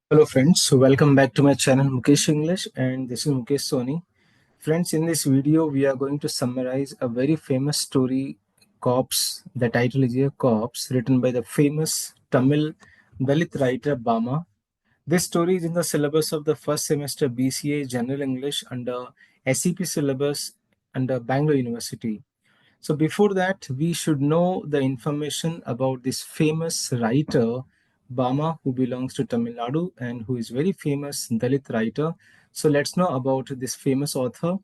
Hello friends, so welcome back to my channel Mukesh English, and this is Mukesh Soni. Friends, in this video we are going to summarize a very famous story, Corpse. The title is here, Corpse, written by the famous Tamil Dalit writer Bama. This story is in the syllabus of the first semester BCA General English under SEP syllabus under Bangalore University. So before that, we should know the information about this famous writer, Bama, who belongs to Tamil Nadu and who is very famous Dalit writer. So let's know about this famous author.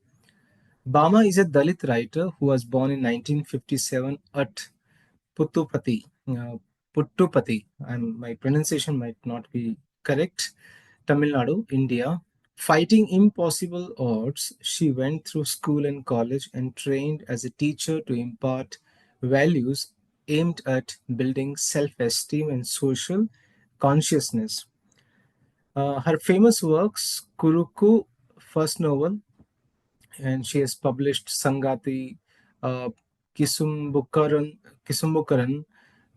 Bama is a Dalit writer who was born in 1957 at Puttupati. Puttupati. My pronunciation might not be correct. Tamil Nadu, India. Fighting impossible odds, she went through school and college and trained as a teacher to impart values aimed at building self esteem and social consciousness. Her famous works, Kuruku, first novel, and she has published Sangati, uh, Kisumbukaran,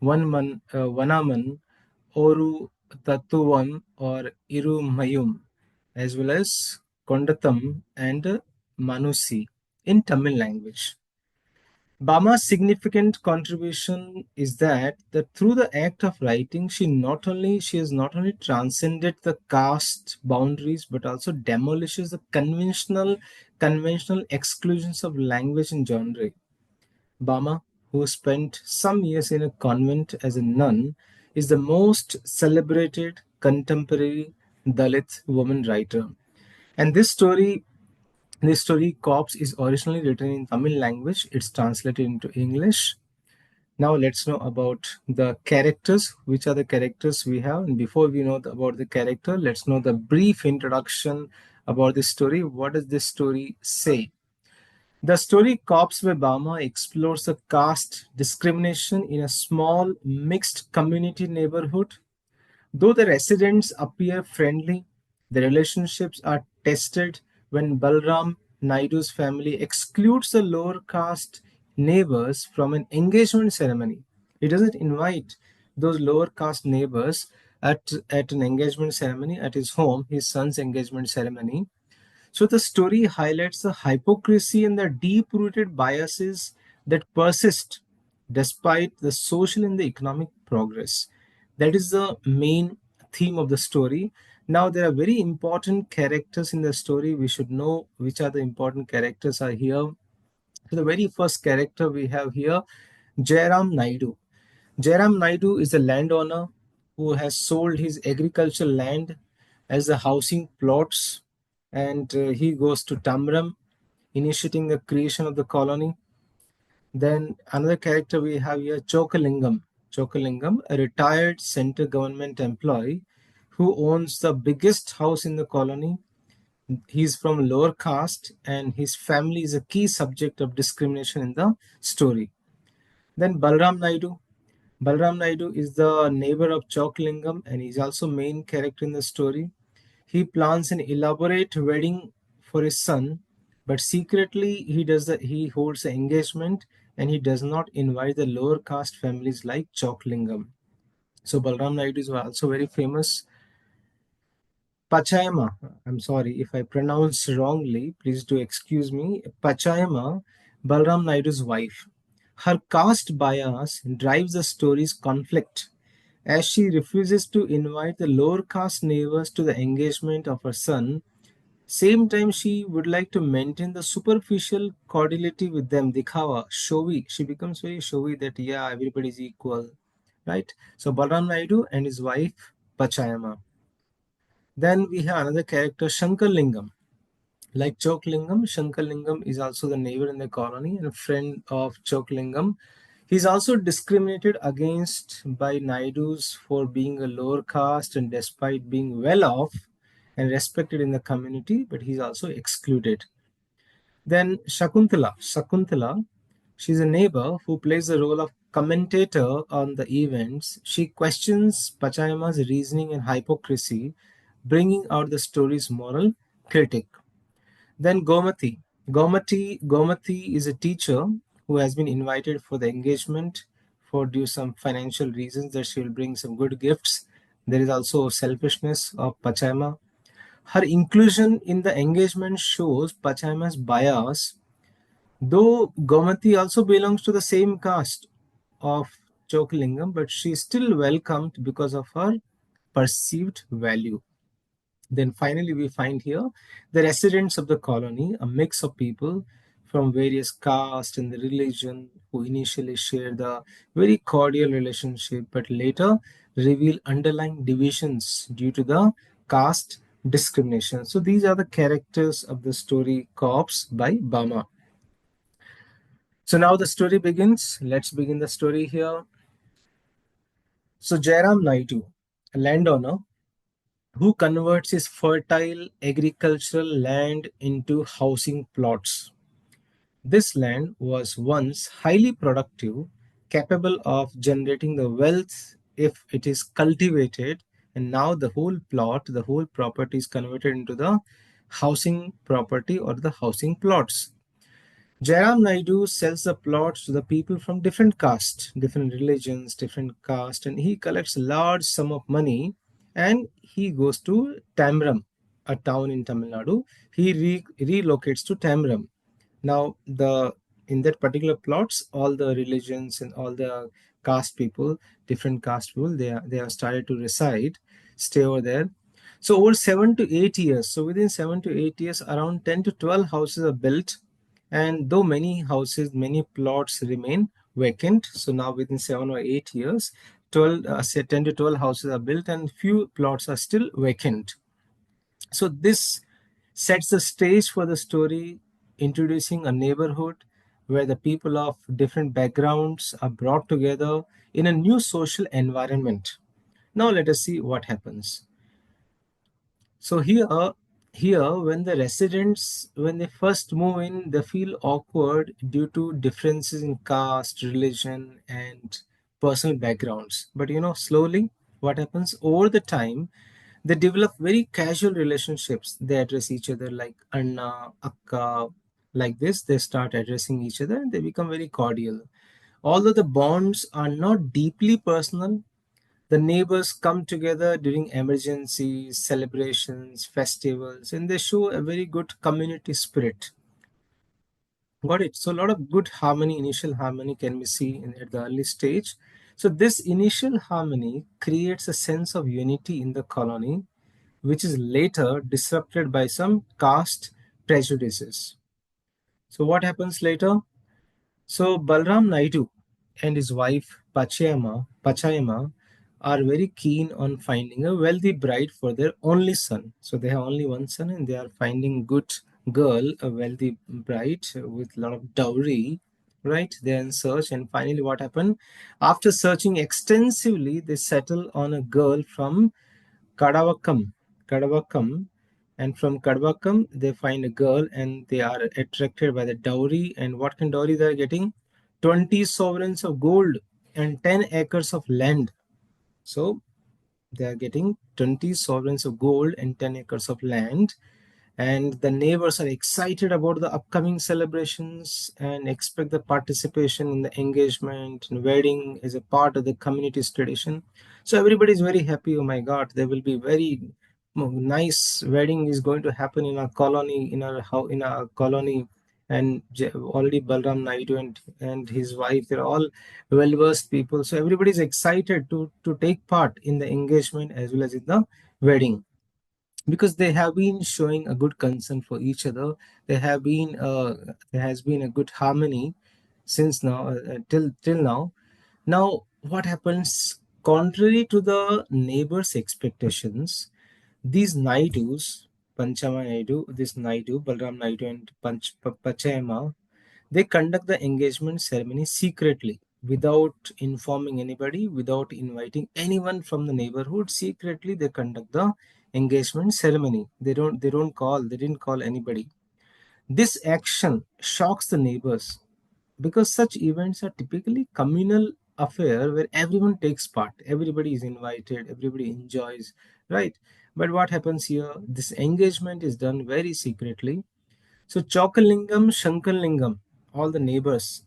Vanaman, Oru Tattuvam or Iru Mayum, as well as Kondatam and Manusi in Tamil language. Bama's significant contribution is that through the act of writing, she has not only transcended the caste boundaries but also demolishes the conventional exclusions of language and genre. Bama, who spent some years in a convent as a nun, is the most celebrated contemporary Dalit woman writer. And this story, Corpse, is originally written in Tamil language. It's translated into English. Now let's know about the characters. Which are the characters we have? And before we know about the character, let's know the brief introduction about this story. What does this story say? The story Cops by Bama explores the caste discrimination in a small mixed community neighborhood. Though the residents appear friendly, the relationships are tested when Balram Naidu's family excludes the lower caste neighbors from an engagement ceremony. He doesn't invite those lower caste neighbors at an engagement ceremony at his home, his son's engagement ceremony. So the story highlights the hypocrisy and the deep rooted biases that persist despite the social and the economic progress. That is the main theme of the story. Now, there are very important characters in the story. We should know which are the important characters are here. So the very first character we have here, Jairam Naidu. Jairam Naidu is a landowner who has sold his agricultural land as the housing plots, and he goes to Tamram, initiating the creation of the colony. Then another character we have here, Chokalingam. Chokalingam, a retired central government employee who owns the biggest house in the colony. He's from lower caste, and his family is a key subject of discrimination in the story. Then Balram Naidu. Balram Naidu is the neighbor of Choklingam and he's also main character in the story. He plans an elaborate wedding for his son, but secretly he holds an engagement and he does not invite the lower caste families like Choklingam. So Balram Naidu is also very famous. Pachayama, I'm sorry if I pronounce wrongly, please do excuse me. Pachayama, Balram Naidu's wife. Her caste bias drives the story's conflict as she refuses to invite the lower caste neighbors to the engagement of her son. Same time, she would like to maintain the superficial cordiality with them, dikhawa, showy. She becomes very showy that, yeah, everybody is equal, right? So, Balram Naidu and his wife, Pachayama. Then we have another character, Shankar Lingam. Like Choklingam, Shankalingam is also the neighbor in the colony and a friend of Choklingam. He is also discriminated against by Naidus for being a lower caste and despite being well off and respected in the community, but he's also excluded. Then Shakuntala, she's a neighbor who plays the role of commentator on the events. She questions Pachayama's reasoning and hypocrisy, bringing out the story's moral critic. Then Gomati. Gomati is a teacher who has been invited for the engagement for due some financial reasons that she will bring some good gifts. There is also selfishness of Pachama. Her inclusion in the engagement shows Pachama's bias, though Gomati also belongs to the same caste of Chokalingam, but she is still welcomed because of her perceived value. Then finally, we find here the residents of the colony, a mix of people from various castes and the religion who initially share the very cordial relationship, but later reveal underlying divisions due to the caste discrimination. So these are the characters of the story Corpse by Bama. So now the story begins. Let's begin the story here. So Jairam Naidu, a landowner who converts his fertile agricultural land into housing plots. This land was once highly productive, capable of generating the wealth if it is cultivated, and now the whole plot, the whole property is converted into the housing property or the housing plots. Jairam Naidu sells the plots to the people from different castes, different religions, different castes, and he collects a large sum of money and he goes to Tamram, a town in Tamil Nadu. He relocates to Tamram. Now, the in that particular plots, all the religions and all the caste people, different caste people, they have started to reside, stay over there. So over 7 to 8 years, so within 7 to 8 years, around 10 to 12 houses are built, and though many houses, many plots remain vacant. So now within 7 or 8 years, 10 to 12 houses are built, and few plots are still vacant. So this sets the stage for the story, introducing a neighborhood where the people of different backgrounds are brought together in a new social environment. Now let us see what happens. So here when the residents, when they first move in, they feel awkward due to differences in caste, religion, and personal backgrounds. But slowly what happens over the time, they develop very casual relationships. They address each other like Anna, Akka, like this. They start addressing each other and they become very cordial. Although the bonds are not deeply personal, the neighbors come together during emergencies, celebrations, festivals, and they show a very good community spirit. Got it. So a lot of good harmony, initial harmony can be seen at the early stage. So this initial harmony creates a sense of unity in the colony, which is later disrupted by some caste prejudices. So what happens later? So Balram Naidu and his wife Pachayama are very keen on finding a wealthy bride for their only son. So they have only one son and they are finding good girl, a wealthy bride with a lot of dowry, right? They're in search, and finally what happened? After searching extensively, they settle on a girl from Kadavakam, Kadavakam, and from Kadavakam they find a girl and they are attracted by the dowry. And what kind of dowry they are getting? 20 sovereigns of gold and 10 acres of land. So they are getting 20 sovereigns of gold and 10 acres of land, and the neighbors are excited about the upcoming celebrations and expect the participation in the engagement and wedding as a part of the community's tradition. So everybody is very happy. Oh my god, there will be very nice wedding is going to happen in our colony, in our colony. And already Balram Naidu and his wife, they're all well versed people, so everybody is excited to take part in the engagement as well as in the wedding, because they have been showing a good concern for each other. There have been there has been a good harmony since now, till now. Now what happens? Contrary to the neighbors expectations, these Naidus, Panchama Naidu, this Naidu, Balram Naidu, and Pachayama, they conduct the engagement ceremony secretly, without informing anybody, without inviting anyone from the neighborhood. Secretly, they conduct the engagement ceremony. They didn't call anybody. This action shocks the neighbors because such events are typically communal affair where everyone takes part, everybody is invited, everybody enjoys, right? But what happens here? This engagement is done very secretly. So Chokalingam, Shankalingam, all the neighbors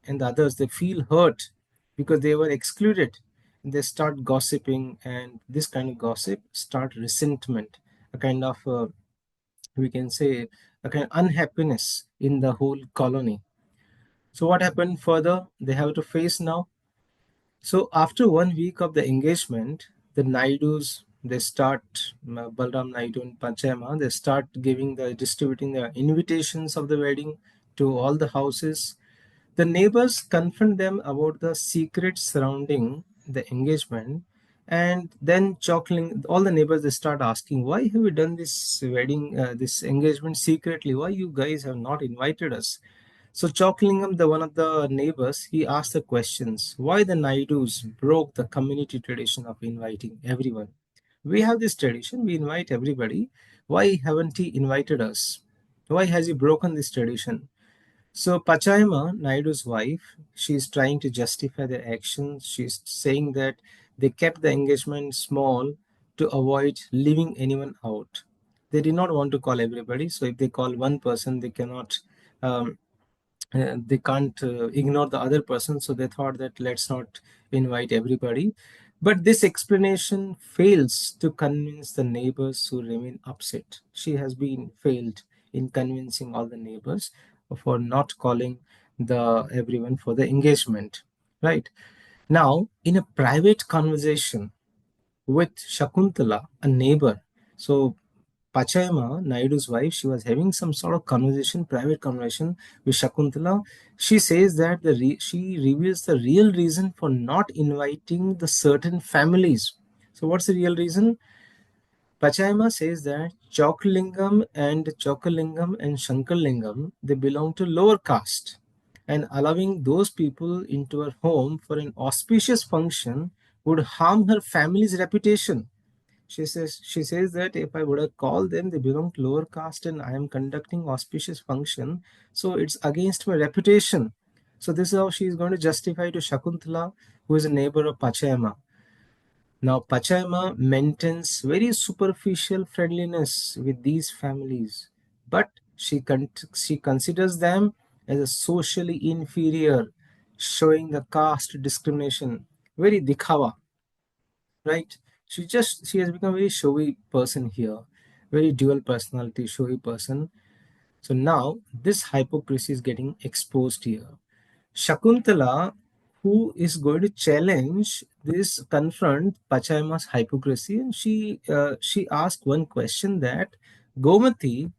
and the others, they feel hurt because they were excluded. they start gossiping, and this kind of gossip start resentment, a kind of we can say a kind of unhappiness in the whole colony. So what happened further? They have to face now. So after 1 week of the engagement, the Naidus, they start, Balram Naidu and Panchayama, they start distributing the invitations of the wedding to all the houses. The neighbors confront them about the secrets surrounding the engagement, and then chuckling, all the neighbors they start asking, "Why have we done this wedding, this engagement secretly? Why you guys have not invited us?" So Chalklingam, the one of the neighbors, he asked the questions why the Naidus broke the community tradition of inviting everyone. We have this tradition, we invite everybody. Why haven't he invited us? Why has he broken this tradition? So Pachayama, Naidu's wife, she's trying to justify their actions. She's saying that they kept the engagement small to avoid leaving anyone out. They did not want to call everybody, so if they call one person, um, they can't ignore the other person, so they thought that let's not invite everybody. But this explanation fails to convince the neighbors who remain upset. She has been failed in convincing all the neighbors for not calling the everyone for the engagement, right? Now in a private conversation with Shakuntala, a neighbor. So Pachayama, Naidu's wife, she was having some sort of conversation, private conversation with Shakuntala. She says that she reveals the real reason for not inviting the certain families. So what's the real reason? Pachayama says that Chokalingam and Shankalingam, they belong to lower caste, and allowing those people into her home for an auspicious function would harm her family's reputation. She says that if I would have called them, they belong to lower caste and I am conducting auspicious function, so it's against my reputation. So this is how she is going to justify to Shakuntala, who is a neighbor of Pachayama. Now Pachayama maintains very superficial friendliness with these families, but she considers them as a socially inferior, showing the caste discrimination. Very dikhawa, right? She has become a very showy person here, very dual personality, showy person. So now this hypocrisy is getting exposed here. Shakuntala, who is going to challenge this, confront Pachayama's hypocrisy, and she asked one question that Gomati,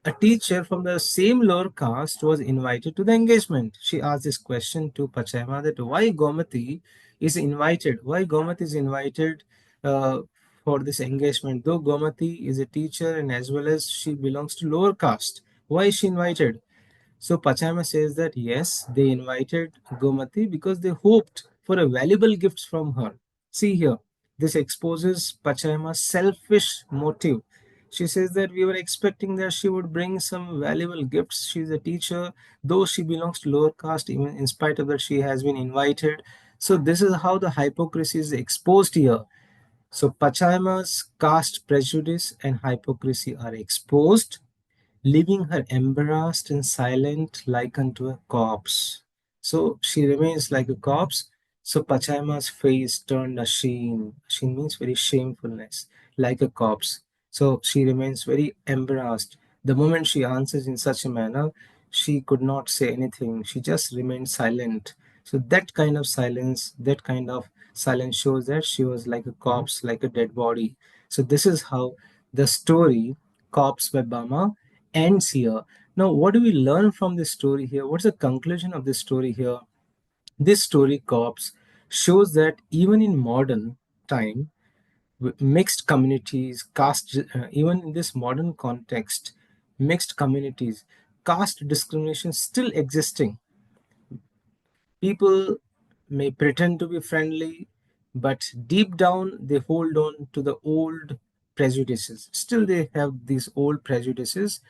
a teacher from the same lower caste, was invited to the engagement. She asked this question to Pachayama that why Gomati is invited uh, for this engagement, though Gomati is a teacher and as well as she belongs to lower caste. Why is she invited? So Pachama says that yes, they invited Gomati because they hoped for a valuable gift from her. See here, this exposes Pachama's selfish motive. She says that we were expecting that she would bring some valuable gifts. She's a teacher, though she belongs to lower caste, even in spite of that, she has been invited. So this is how the hypocrisy is exposed here. So Pachama's caste prejudice and hypocrisy are exposed, leaving her embarrassed and silent like unto a corpse. So she remains like a corpse. So Pachaima's face turned ashamed. Ashamed means very shamefulness, like a corpse. So she remains very embarrassed. The moment she answers in such a manner, she could not say anything. She just remained silent. So that kind of silence shows that she was like a corpse, like a dead body. So this is how the story Corpse by Bama ends here. Now, what do we learn from this story here? What's the conclusion of this story here? This story, Corpse, shows that even in modern time, mixed communities, even in this modern context, mixed communities, caste discrimination still existing. People may pretend to be friendly, but deep down they hold on to the old prejudices. Still, they have these old prejudices,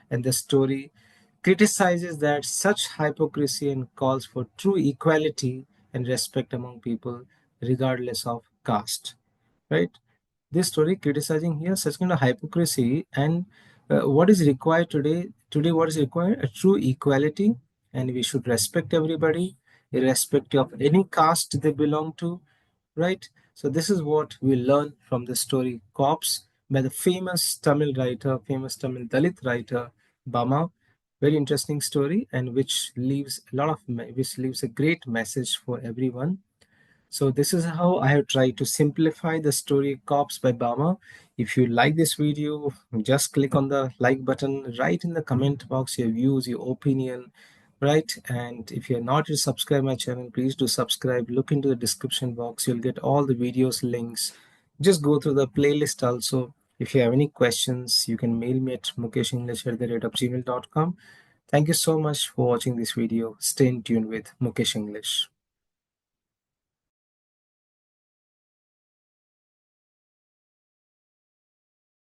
and the story criticizes that such hypocrisy and calls for true equality and respect among people, regardless of caste. Right? This story criticizing here such kind of hypocrisy, and what is required today. Today, what is required? A true equality, and we should respect everybody irrespective of any caste they belong to. right? So this is what we learn from the story Corpse by the famous Tamil writer, famous Tamil Dalit writer Bama. Very interesting story, and which leaves a lot of which leaves a great message for everyone. So this is how I have tried to simplify the story Cops by Bama. If you like this video, just click on the like button, write in the comment box your views, your opinion, right? And if you're not yet subscribed my channel, please do subscribe. Look into the description box. You'll get all the videos links. Just go through the playlist also. If you have any questions, you can mail me at mukeshenglish@gmail.com. Thank you so much for watching this video. Stay in tune with Mukesh English.